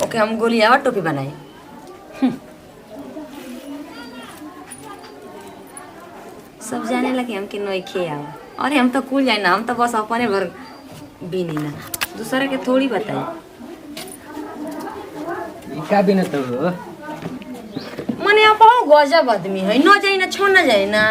ओके हम गोलियावा टोपी बनाई। सब जाने लगे हम कि नोखे आओ। अरे हम तो कुल जाए ना, हम तो बस अपने भर भी नहीं ना, दूसरा के थोड़ी बताई। का भी न तो मने आप गजब आदमी है, न जाए ना छोड़ न जाए ना,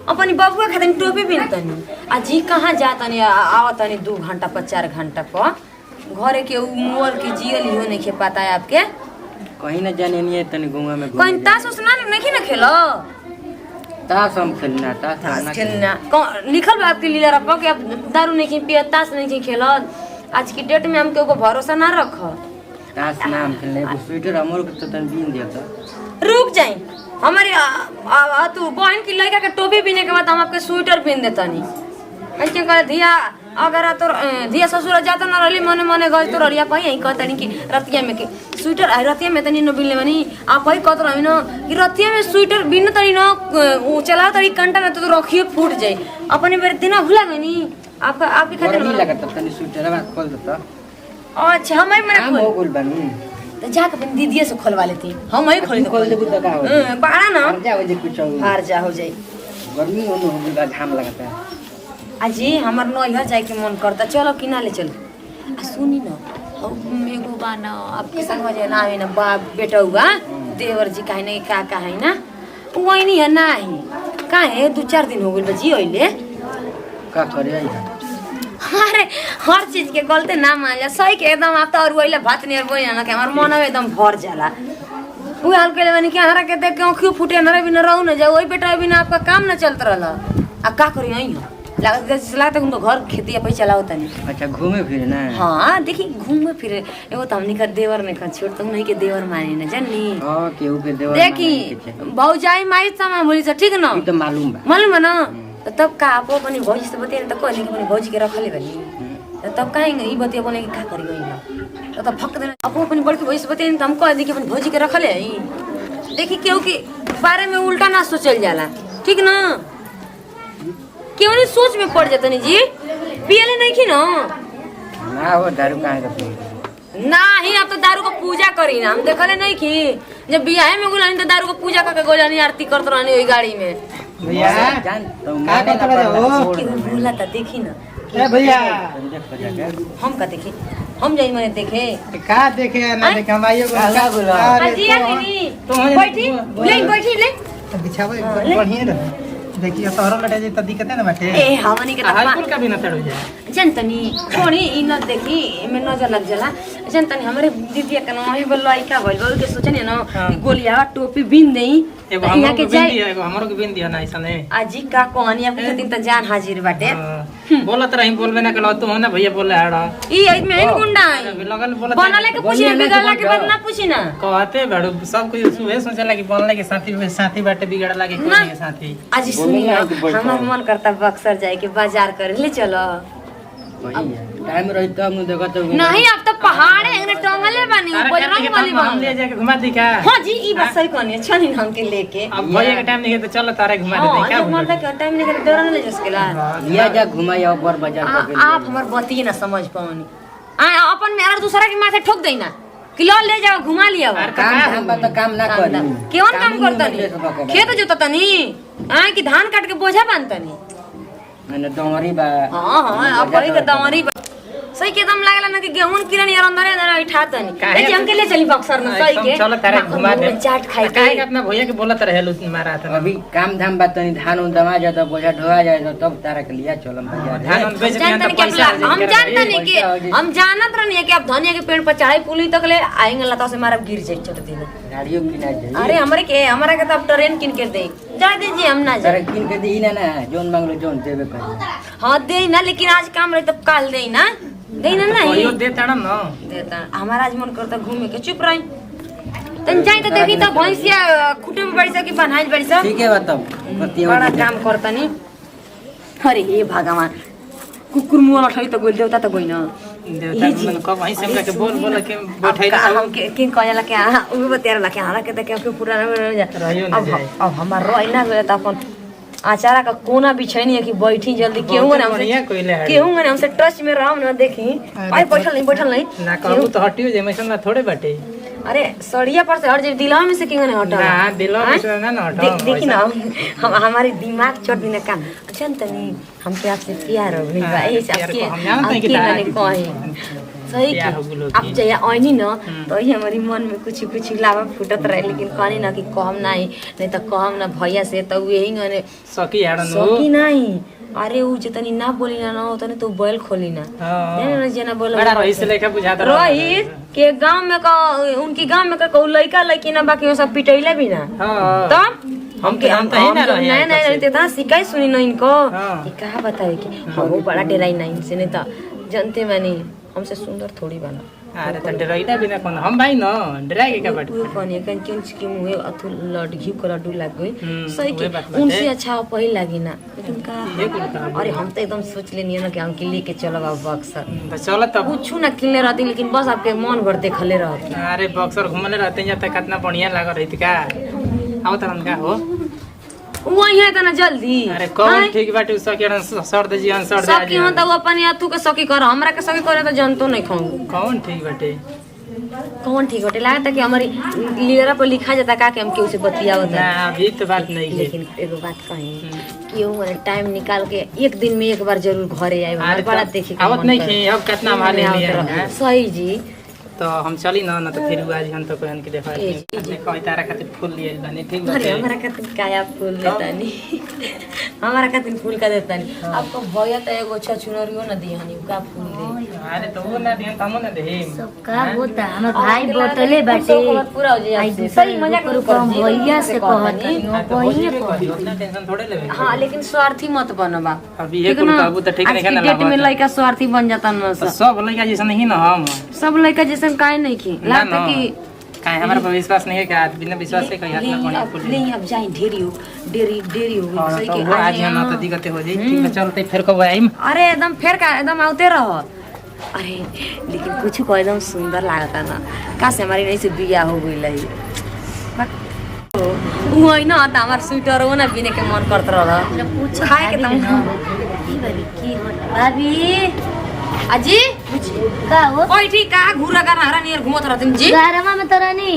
अपनी बबुआ खातिर टोपी बिनतनी आ जी कहाँ जातनी आवतनी 2 घंटा पर 4 घंटा पर घरे के मोर के जियल ही नहीं खे पाता है आपके। कहीं न जाने नहीं है तनी गुंगा में कहीं ताश उसना नहीं ना खेलो। ताश हम खेलना ताश खेलना लिखल बा आपके लीला रखो कि आप दारू नहीं पिया ताश नहीं खेलो। आज की डेट में हमके ऊपर भरोसा ना रखो। ताश नाम खेलने वो स्वेटर हमरो के तो तन बीन दिया था। रुक जाए हमारी तू बहन की लड़का के टोपी पहनने के बाद हम आपके स्वेटर पहन देता नहीं। क्या कहे धिया अगर तो धिया ससुर जाता ना रही मने मने गज तो रहिया कहीं यही कहता नहीं कि रतिया में के स्वेटर रतिया में तनी न बिनले बनी आप ही कहत रही न कि रतिया में स्वेटर बिन तनी न चला तरी कंटा न तो रखिए फूट जाए अपने मेरे दिन भुला गनी आपका आपके खातिर नहीं लगता तनी स्वेटर में खोल देता। अच्छा हम ही मैंने खोल बनी तो जाके अपन दीदी से खोलवा लेती हम ही खोल दे बुद्धा का हो बाड़ा ना जा हो जे कुछ हार जा हो जाए गर्मी होनो हो गया घाम लगता है। अजी हमर नैहर जाए के मन करता चलो किना ले चल। आ सुनी न मेगो बाना आपके संग में ना है ना बाप बेटा हुआ देवर जी काहे नहीं का है ना वही नहीं है ना ही काहे 2-4 दिन हो गइल बजी ओइले का करे अरे हर चीज के गलते ना मान जा सही के एकदम आप तो और ओइले भात नहीं बोई ना के हमर मन एकदम भर जाला उ हाल के बनी के हरा के देख के क्यों फूटे ना बिना रहू ना जा ओई बेटा बिना आपका काम ना चलत रहला आ का करी यही लागत तो घर खेती पे चलाओ तनी। अच्छा घूमे फिरे ना हाँ देखी घूमे फिरे एगो तो हमनी का देवर ने का छोड़ तुम नहीं के देवर माने ना जानी हां केहू के देवर देखी भौजाई माई समा बोली छ ठीक न ई तो मालूम बा ना तो तब का आप अपनी भौजी से बतिए तो कहली कि अपनी भौजी के रखले बनी तो तब काहे ई बतिए बोले कि का करी गई तो फक देना अब अपनी बड़की भौजी से बतिए तो हम कह दी कि अपनी भौजी के रखले हई। देखी केहू के बारे में उल्टा ना सोचल जाला ठीक ना क्यों नहीं सोच में पड़ जाता नहीं जी पियले नहीं की ना ना वो दारू काहे का पी ना ही आप तो दारू को पूजा करी ना हम देखले नहीं की जब बियाह में गुलानी तो दारू को पूजा करके गोलानी आरती करत रहनी ओई गाड़ी में भैया जान तो माने ना हो कि भूला था देखी ना ए भैया हम का देखी हम जाई मने देखे का देखे ना देखे हम आइयो काला गुला अजी आनी बैठी ले बिछावे बढ़िया रह देखिए तोहरो लटे जे त दिक्कत है ना बाटे ए हमनी के हालपुर का भी न तड़ो जाए जनतनी थोड़ी इ न देखी में नजर लग जाला जनतनी हमरे दीदी के नाम ही बोल लइका बोल बोल के सोचनी न गोलिया टोपी बिन देई एगो हमरो के बिन दिया एगो हमरो के बिन दिया ना ऐसा नहीं अजी का कहानी आपके दिन त जान हाजिर बाटे बोलत रही बोलबे ना कलो तू ना भैया बोले आड़ा ई आई में गुंडा आई लगल बोलत बनले के पूछी बिगड़ला के बाद ना पूछी ना कहते बड़ो सब कुछ सुबह सोचला कि बनले के साथी बाटे बिगड़ला के कोई के साथी अजी सुनी ना हमार मन करता बक्सर जाए के बाजार करे ले चलो टाइम रही तो हम देखत नहीं अब तो पहाड़ है टंगले बानी बजरंग वाली हम ले जाके घुमा दी का हां जी ई बात सही कहनी छनी हम के लेके अब भैया के टाइम नहीं है तो चलो तारे घुमा दे क्या हां मतलब के टाइम नहीं दौरा ले जा सकेला लिया जा घुमाया ऊपर बाजार पे आप हमर बतिए ना समझ पाओनी आ अपन मेरा दूसरा के माथे ठोक देना कि लो ले जाओ घुमा लिया काम हम तो काम ना करी केवन काम करता नहीं खेत जोतता नहीं आ कि धान काट के बोझा बांधता नहीं मैंने दौरी बा हां हां अब बड़ी के दमरी सही के दम लागला ना कि गेहूं किरण यार अंदर अंदर उठाता नहीं ए हमके ले चली बक्सर में सही के चलो तारे घुमा दे चाट खाई काहे के अपना भैया के बोलत रहे लो मारा था अभी काम धाम बात नहीं धान उन दमा जाता बोझा ढोआ जाए तो तब तारा के लिया चलम बाजार धान उन बेच के तो पैसा हम जानता नहीं कि हम जानत रहनी है कि आप धनिया के पेड़ पर चढ़ाई पुली तक ले आएंगे लता से मारा गिर जाए छोटे दिन गाड़ियों किना जाए अरे हमरा के तो अब ट्रेन किन के दे जा दीजिए हम ना तारा किन के दी ना जोन मांगलो जोन देबे कर हां दे ना लेकिन आज काम रही तो काल दे ना देना नहीं यो देता ना देता हमारा आज मन करता घूमे के चुप रही तन जाई तो देखी तो भैंसिया खुटे में बड़ी सा कि बनाई बड़ी सा ठीक है बताओ बड़ा काम करता नहीं अरे हे भगवान कुकुर मुंह लठाई तो गोल देवता तो गइना देवता मन को वहीं से के बोल के बैठाई ना हम के कहला के उ बतेर ला के हारा के देखे के पूरा रहियो ना जाए अब हमार रोई ना गए त अपन आचारा का कोना बिछैनी है कि बैठी जल्दी केहू ने बढ़िया कोइले है केहू ने हमसे टच में रहो ना देखी भाई बैठल नहीं ना कहू तो हटियो जे मसन ला थोड़े बाटे अरे सड़िया पर से हर जब दिलाव में से किंग ने हटा ना दिलो में से ना हटा देखी ना हम हमारे दिमाग चोट भी ना का अच्छा तनी हमके आपसे प्यार हो गई भाई आपके हम जानते हैं कि मैंने कहे सही प्यार हो गेलो अब जया आईनी ना तो ही हमारी मन में कुछ लावा फुटत रहे लेकिन कहनी ना कि कहम नहीं तो कहम ना भैया से तो यही गने सकी हाडन सकी नहीं अरे उ जतनी ना बोली ना तने तो बैल खोली ना ना जना बोला बड़ा रईस लेके बुझाता रईस के गांव में का उनकी गांव में का लड़का लड़की ना बाकी सब पिटैले भी ना हां तब हम तो ही ना रहे नहीं तेता शिकायत सुनी ना इनको कि कहा बताए कि वो बड़ा डेराई ना इनसे नहीं था जानते मैंने हमसे सुंदर थोड़ी बना अरे तो डराइना बिना कोन हम भाई न डराए के का बात वो कोनी कन के मुंह अथु लड घी को लड्डू लाग गई सही वही के बात बाटे। उनसे अच्छा पही लागी ना लेकिन का ये कुल का अरे हम तो एकदम सोच लेनी ना कि हम के लेके चलब अब बक्सर तो चलो तब कुछ ना किनले रहती लेकिन बस आपके मन भर देखले रहती अरे बक्सर घूमले रहते हैं तक कितना बढ़िया लाग रही का आओ तरन का हो वही है तना जल्दी अरे कौन ठीक बाटे उस के सर दे जीवन सर दे सकी हो तो अपन यातू के सकी कर हमरा के सकी करे तो जनतो नहीं खाऊं कौन ठीक बाटे कौन ठीक होटे लागता कि हमारी लीडर पर लिखा जाता का कि हम केहू से बतियावत ना अभी तो बात नहीं है लेकिन एगो बात कही कि वो टाइम निकाल के एक दिन में एक बार जरूर घरे आए अरे बड़ा तो देखे के आवत मन नहीं करे। खे अब कितना माले लिया है सही जी तो हम चली ना ना तो फिर आज हम तो कहन के देखा ए, अपने कोई तारा खातिर फूल लिए बने ठीक अरे बाटे हमारा खातिर काया फूल देता नहीं हमारा खातिर फूल का देता नहीं आपको भैया तो एगो अच्छा चुनरियो ना दिया हनी का फूल दे अरे तो वो ना दिहन तमो ना दे सब का होता हमर भाई बोतले बाटे पूरा हो जाए आई सही मजाक दूसरे ऊपर हम भैया से कहत तो होइए करी उतना टेंशन थोड़े लेवे हाँ लेकिन स्वार्थी मत बनो बा अभी ये कुल कहबू तो ठीक नहीं आज ना की डेट में लड़का स्वार्थी बन जाता न तो सब लड़का जैसा नहीं ना हम सब लड़का जैसे काहे नहीं की ना लगता ना कि काहे हमारा पर विश्वास नहीं है कि आज बिना विश्वास से कोई हाथ ना कोनी फूल नहीं अब जाए ढेरी हो गई सही तो के वो आज यहाँ ना तो दिक्कत हो जाई ठीक है चलते फिर कब आइम अरे एकदम फेर का एकदम आउते रहो अरे लेकिन कुछ को एकदम सुंदर लागता ना का से हमारी नहीं से बिया हो गई लई वही ना त हमार स्वेटर हो ना बिने के मन करत रह पूछ खाए के तुम की भाभी की होता भाभी अजी का हो ओइ ठीक का घुरा कर हरा नियर घुमत रहतिन जी घरमा में तो रानी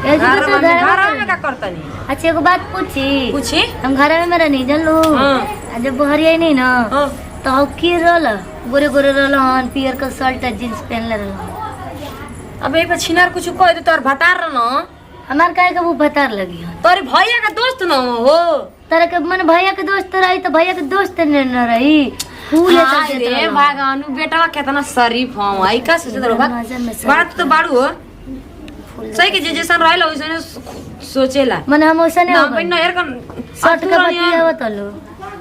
ए जो तो घर में घर का करतनी अच्छा एगो बात पूछी पूछी हम घर में रहनी जन लो हां जब बहरिया नहीं ना हां तो की रहल गोरे गोरे रहल हन पियर का शर्ट और जींस पहनले रहल अब एक छिनार कुछ कह दे तोर भतार न हमार काहे के वो बतार लगी हन तोर भैया का दोस्त न हो तारा के मन भैया के दोस्त रही तो भैया के दोस्त न रही फूल हाय रे भगवानु बेटा कितना शरीफ हो आई का सोचे तो बात तो बाड़ू हो सही के जे जैसा रहल ओइसने सोचेला मन हम वैसा नहीं ना होगा बन यार कन शर्ट का बतिया तलो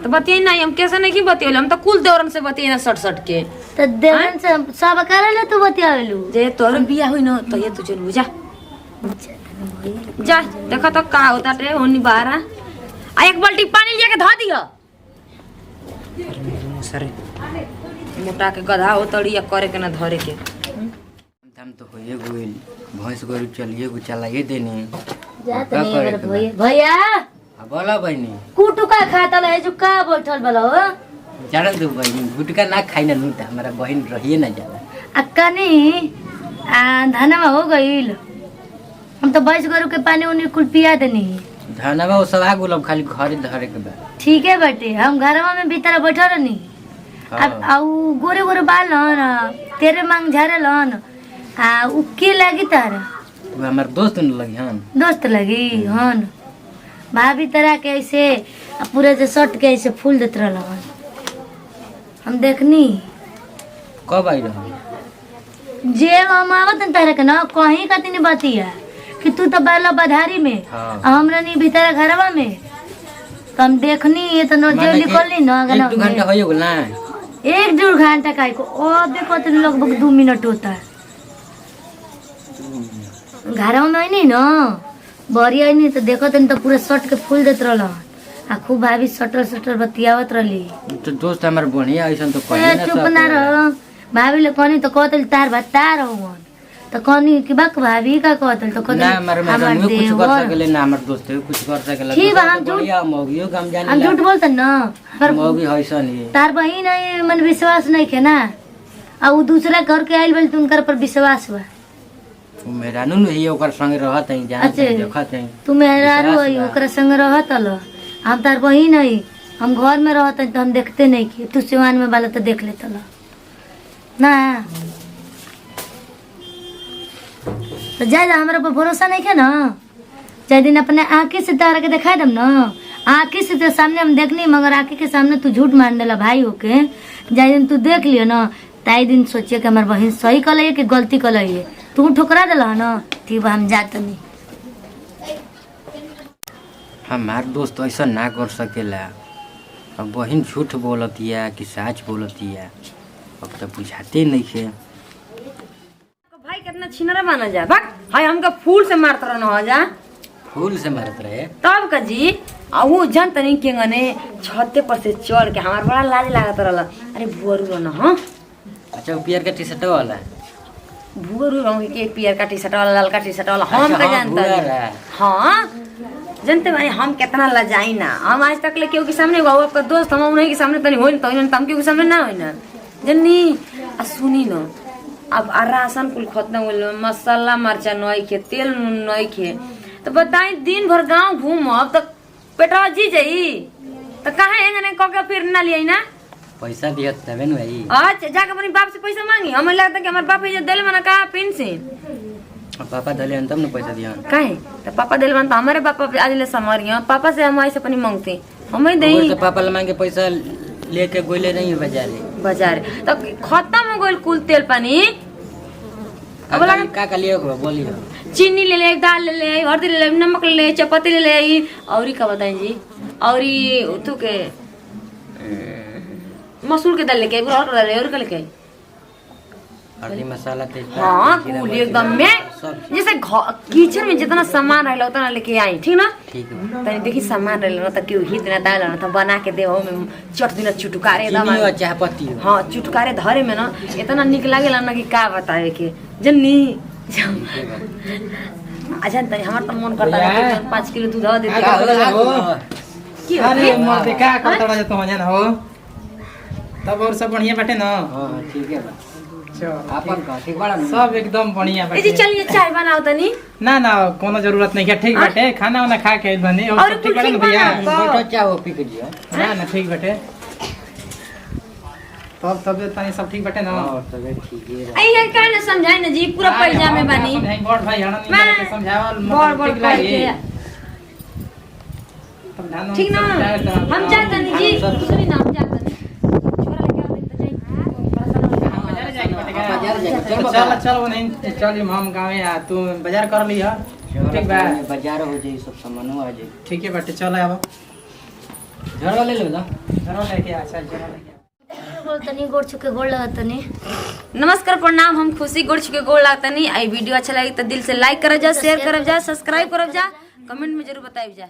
तो बतिये नहीं हम कैसे नहीं की बतिये हम तो कुल देवरन से बतिये ना सट सट के तो देवन से सब करले तू बतियावेलू जे तोर बिया हुई न तो ये तू चल जा जा देखो तो का होता टे होनी बाहर आ एक बाल्टी पानी लेके धो दियो सरे मोटा के गधा हो तड़िया करे के ना धरे के हम तो होइए गोइल भैंस गोरु चलिए गु चलाइए देनी जात का नहीं करे मेरे के भैया भैया अब बोला बहनी कुटू का खाता ले जो का बैठल बला हो जानत दो बहनी गुटका ना खाई ना नूता हमारा बहन रहिए ना जाला अक्का नहीं धनमा हो गईल हम तो भैंस गोरु के पानी उनी कुल पिया देनी धनवा वो सब आ गुलाब खाली घरे धरे के बा ठीक है बेटे हम घरवा में भीतर बैठल रहनी अब आउ गोरे गोरे बाल हन तेरे मांग झारे लन आ उ के लागी तारा वो हमार दोस्त न लगी हन दोस्त लगी हन भाभी तरह के ऐसे पूरे से शर्ट के ऐसे फूल देत रहल हन हम देखनी कब आई रहा जे हम आवत न तारा के ना कहीं कती नहीं बतिया कि तू तो बाला बधारी में हाँ। हमरा नहीं भीतर घरवा में तो हम देखनी ये तो जो निकलनी ना एक दो घंटा होइए गेल ना 1-1.5 घंटा का को और देखो तो लगभग 2 मिनट होता है घरवा में नहीं ना बरिया नहीं तो देखो तो पूरे शर्ट के फूल देत रहल आ खूब भाभी सटर बतियावत रहली तो दोस्त हमार बढ़िया ऐसा तो ए कहीं ना चुप ना रह भाभी ले कहनी तो कहत तार बता रहो तो कहनी कि बक भाभी का कहतल तो कहतल ना हमारे मैडम कुछ कर सकेले ना हमार दोस्त कुछ कर सकेला ठीक बा, हम झूठ- बढ़िया मौगियो काम जाने हम झूठ बोलते न पर मौगी हैसन ही तार बहिन है मन विश्वास नहीं के ना आ उ दूसरा घर के आइल बोल तुमकर पर विश्वास बा मेरा नु ही ओकर संग रहत है जान अच्छा। देखत है तू मेहरारू विश्वास है बा। ओकरा संग रहत ल हम तार बहिन है हम घर में रहत है तो हम देखते नहीं कि तू सिवान में बाला तो देख लेता ल ना तो जाए हमारा पर भरोसा नहीं है ना जाए दिन अपने आँखी से तारा के दिखा दम ना आँखी से तो सामने हम देखनी मगर आँखी के सामने तू झूठ मान देला भाई होके जाए दिन तू देख लियो ना ताई दिन सोचिए कि हमार बहन सही कल है कि गलती कल है तू ठुकरा दिला ना ठीक बा हम जात नहीं हमार दोस्त ऐसा ना कर सकेला अब बहन झूठ बोलतिया कि सच बोलतिया अब तो बुझाते नहीं है भाई कितना छिनरा माना जा भाग हाय हमका फूल से मारत रहना हो जा फूल से मारत रहे तब का जी आ वो जन तनी के गने छते पर से चढ़ के हमार बड़ा लाज लागत रहला अरे भुअरू रहना हां अच्छा वो पियर का टी शर्ट वाला भुअरू रंग के पियर का टी शर्ट वाला लाल का टी शर्ट वाला हम अच्छा, का हाँ, जानता भुअर है। हां जानते भाई हम कितना लजाई ना हम आज तक ले केहू के सामने वो आपका दोस्त हम उन्हीं के सामने तनी होई तो हम केहू के सामने ना होई ना जन्नी आ सुनी ना अब आ राशन कुल खत्म होल मसाला मरचा नहीं खे तेल नून नहीं खे तो बताई दिन भर गांव घूम अब तक पेटवा जी जाई तो काहे एंगने कके फिर ना लिया ना पैसा दियत तबे न भाई अच्छा जाके अपने बाप से पैसा मांगी हमें लगता कि हमारे बाप ये दिल मना का पेंशन पापा दले तब न पैसा दिया काहे तो पापा दिल मन तो हमारे पापा आज ले समरिया पापा से हम ऐसे अपनी मांगते हमें दे तो पापा ले मांगे पैसा लेके गोले नहीं बाजारे बाजार तो खत्म हो गइल कुल तेल पानी अब लगा का लिए बोलियो चीनी ले ले दाल ले ले हल्दी ले ले नमक ले ले चपाती ले ले और का बताएं जी और तू के मसूर के दाल लेके और का ले और का लेके हल्दी मसाला तेज हाँ कुल एकदम में जैसे किचन में जितना सामान रहला उतना लेके आई ठीक ना ठीक है तनी देखी सामान रहला ना त केहू हित ना दाल ना त बना के देहो में चट दिन चुटकारे एकदम चीनी और चाह पत्ती हो हाँ चुटकारे धरे में ना इतना निक लागेला ना कि का बतावे के जन्नी अच्छा तनी हमार त मन करता है कि 5 किलो दूध दे का होला हो की अरे हो मोर देखा करता रह तो जान हो तब और सब बढ़िया बाटे ना हां ठीक है चल आपन का ठीक बड़ा सब एकदम बढ़िया ए बाटे जी चलिए चाय बनाओ तनी ना ना कोनो जरूरत नहीं है ठीक बाटे खाना वाना खा के बनी और और सब ठीक कुछ बाटे ना ठीक भैया बना। बेटा चाह पी के दियो ना ना ठीक बाटे तब तबियत पानी सब ठीक बाटे ना हां तबे ठीक है आई ये का ना समझाई ना जी पूरा पैजामे बनी नहीं बड़ भाई हणा मैं नहीं के समझावल बड़ मतलब बड़ ठीक कर लागी के तब ध्यान ठीक ना हम जाते नहीं जी सब- सुनी ना हम जाते नहीं छोरा लेके आओ तो जाई बाजार जाके बाटे का बाजार जाके चल चल चल वो नहीं चल हम गाँव आ तू बाजार कर लिया ठीक बा बाजार हो जाई सब सामानो आ जाई ठीक है बाटे चल अब घर वाले ले लो जरूर लेके आ चल जरूर लेके आ तनी गोड़ छुके गोड़ लगा तनी नमस्कार प्रणाम हम खुशी गुड़ के गोड़ लागतनी आई वीडियो अच्छा लगी तो दिल से लाइक करब जा शेयर करब जा सब्सक्राइब करब जा कमेंट में जरूर बताइब जा